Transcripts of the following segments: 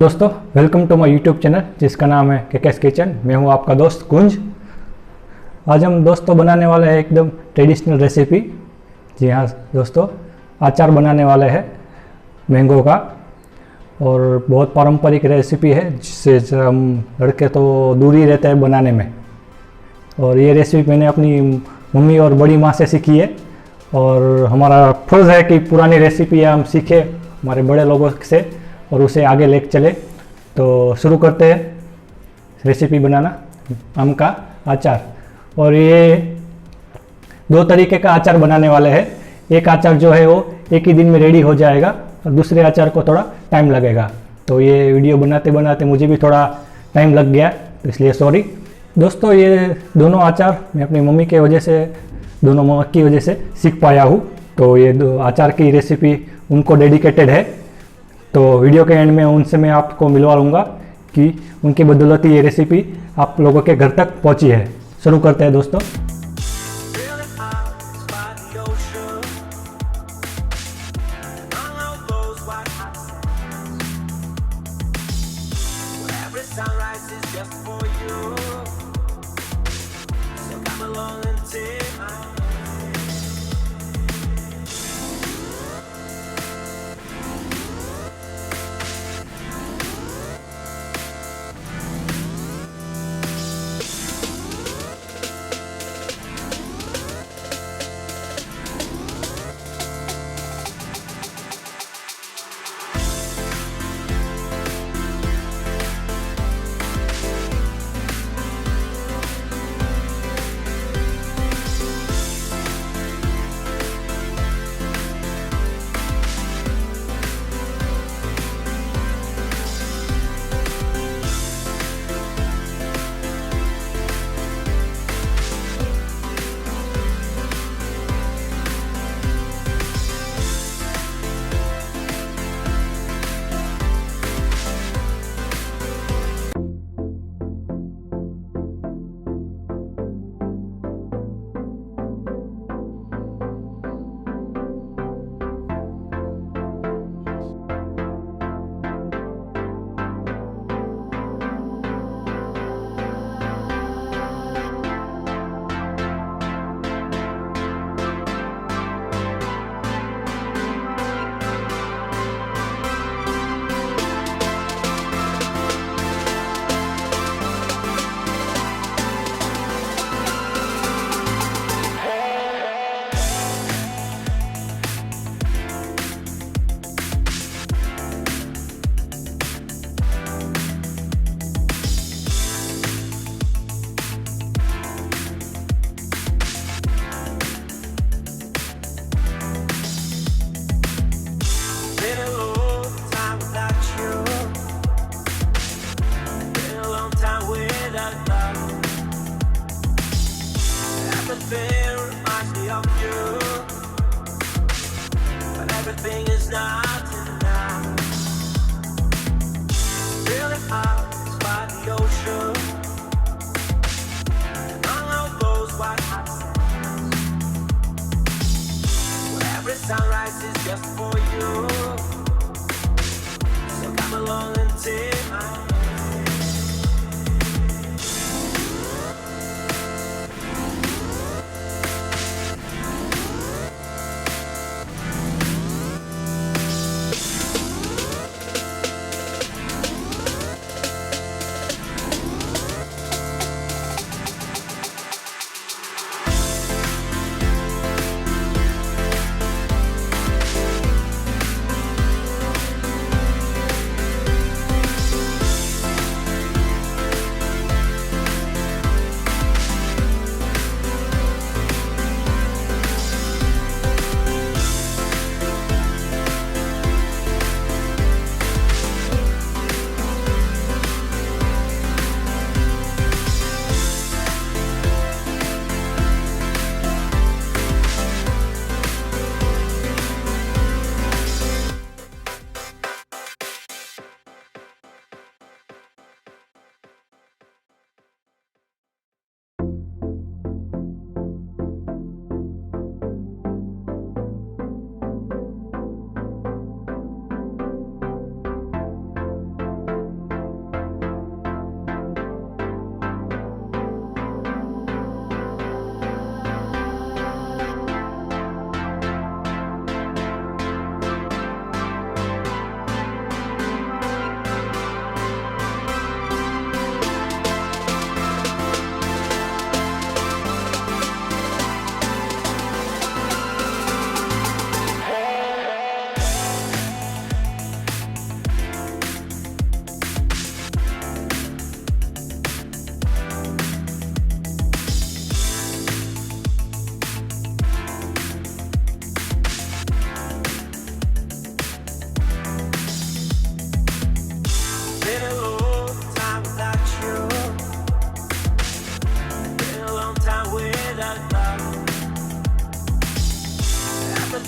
दोस्तों welcome to my YouTube channel जिसका नाम है केकेस किचन। मैं हूं आपका दोस्त कुंज। आज हम दोस्तों बनाने वाले हैं एकदम ट्रेडिशनल रेसिपी। जी हाँ दोस्तों, अचार बनाने वाले हैं मैंगो का, और बहुत पारंपरिक रेसिपी है जिससे हम लड़के तो दूर ही रहते हैं बनाने में। और ये रेसिपी मैंने अपनी मम्मी और बड़ी माँ से सीखी है, और हमारा फर्ज है कि पुरानी रेसिपी हम सीखें हमारे बड़े लोगों से और उसे आगे लेके चले। तो शुरू करते हैं रेसिपी बनाना आम का अचार। और ये दो तरीके का अचार बनाने वाले हैं। एक अचार जो है वो एक ही दिन में रेडी हो जाएगा और दूसरे अचार को थोड़ा टाइम लगेगा। तो ये वीडियो बनाते बनाते मुझे भी थोड़ा टाइम लग गया, तो इसलिए सॉरी दोस्तों। ये दोनों अचार मैं अपनी मम्मी के वजह से, दोनों मम्मा की वजह से सीख पाया हूँ। तो ये दो अचार की रेसिपी उनको डेडिकेटेड है। तो वीडियो के एंड में उनसे मैं आपको मिलवा लूँगा कि उनकी बदौलत ये रेसिपी आप लोगों के घर तक पहुँची है। शुरू करते हैं दोस्तों। Sunrise is just for you, so come along and take my hand.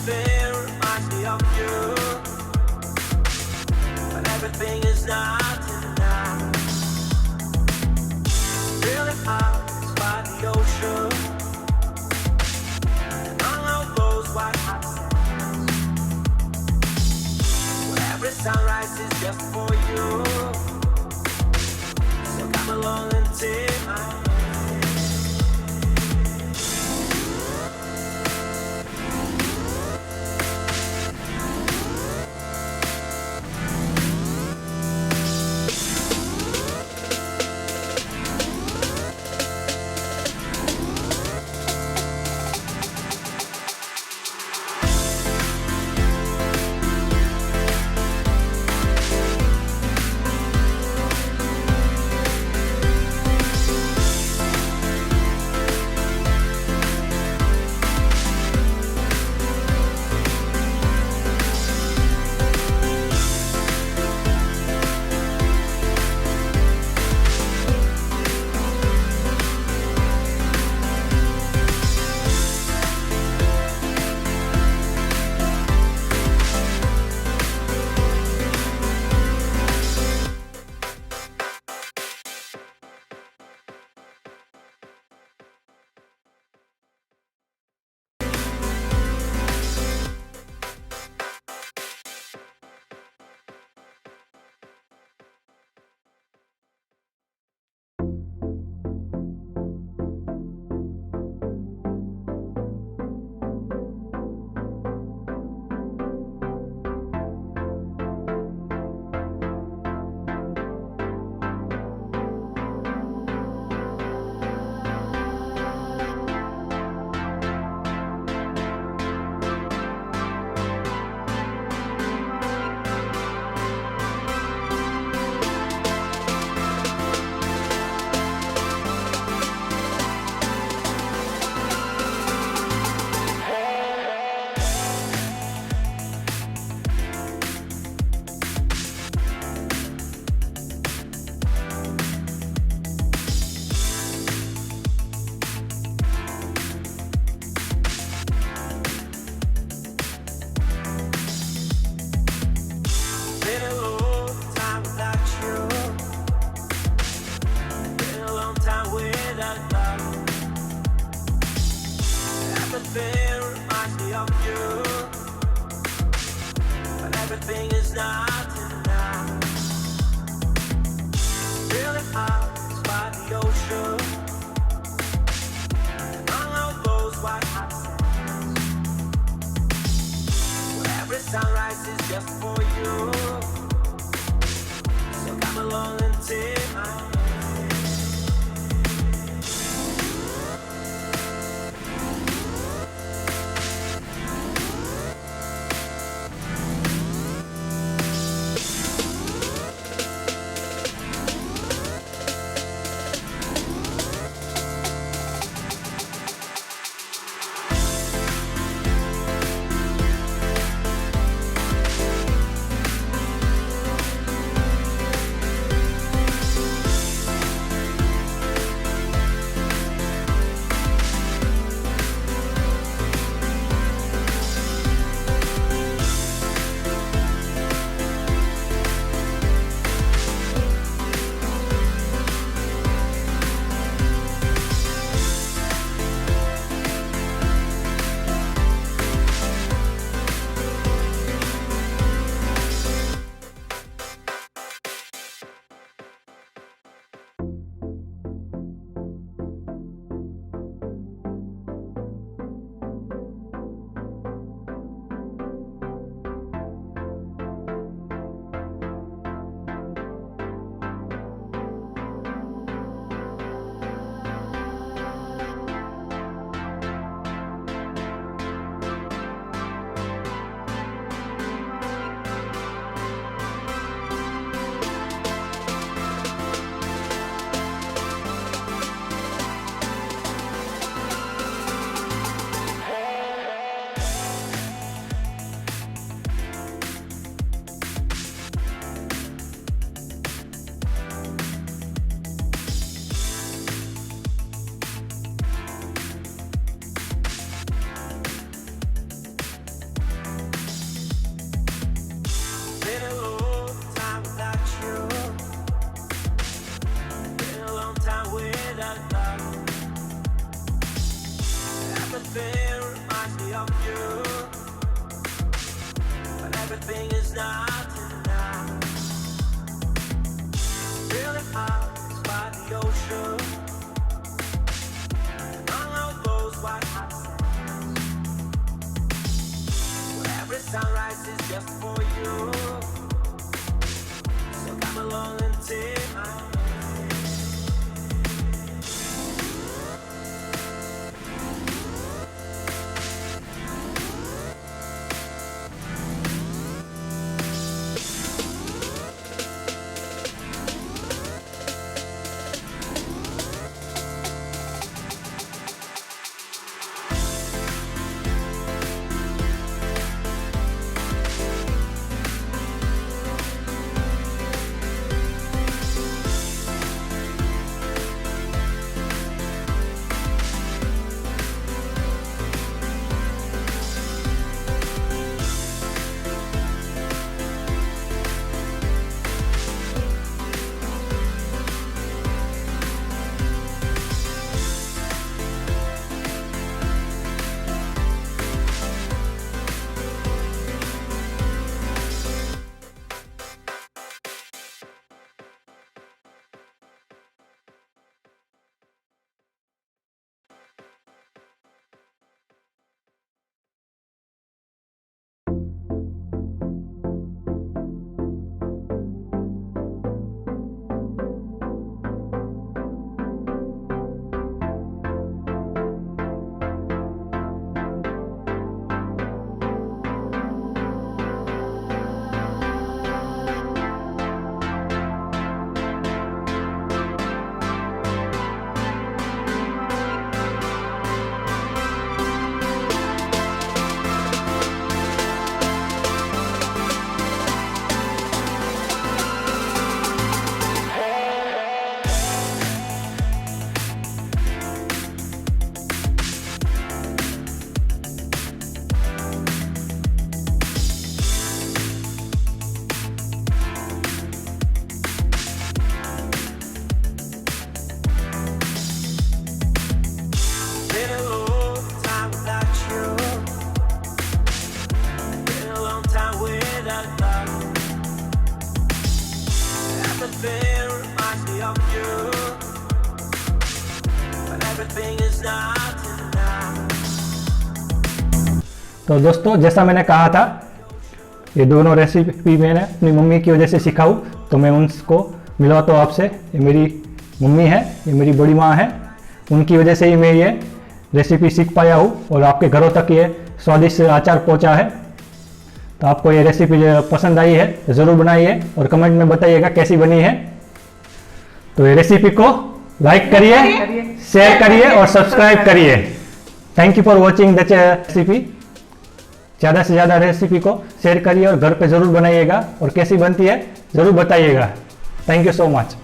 Everything reminds me of you, but everything is not enough. Really out by the ocean, and all of those white hot sands, where every sunrise is just for you. So come along and take my hand. Everything reminds me of you, but everything is not enough. Really out by the ocean, and all of those white hot sands, where every sunrise is just for you. So come along and take my hand. of you, but everything is not enough. Really out by the ocean, and all of those white hot sands, where every sunrise is just for you. So come along and take my hand. Been a long time without you, been a long time without love. Everything reminds me of you, but everything is not enough. तो दोस्तों, जैसा मैंने कहा था, ये दोनों recipe मैंने अपनी मम्मी की वजह से सिखाऊँ, तो मैं उनको मिलवाता हूँ आपसे। ये मेरी मम्मी है, ये मेरी बड़ी माँ है, उनकी वजह से ही मैं ये रेसिपी सीख पाया हूँ और आपके घरों तक ये स्वादिष्ट अचार पहुँचा है। तो आपको ये रेसिपी जो पसंद आई है तो ज़रूर बनाइए और कमेंट में बताइएगा कैसी बनी है। तो ये रेसिपी को लाइक करिए, शेयर करिए और सब्सक्राइब करिए। Thank you for watching the recipe. ज़्यादा से ज़्यादा रेसिपी को शेयर करिए और घर पे ज़रूर बनाइएगा और कैसी बनती है ज़रूर बताइएगा। Thank you so much.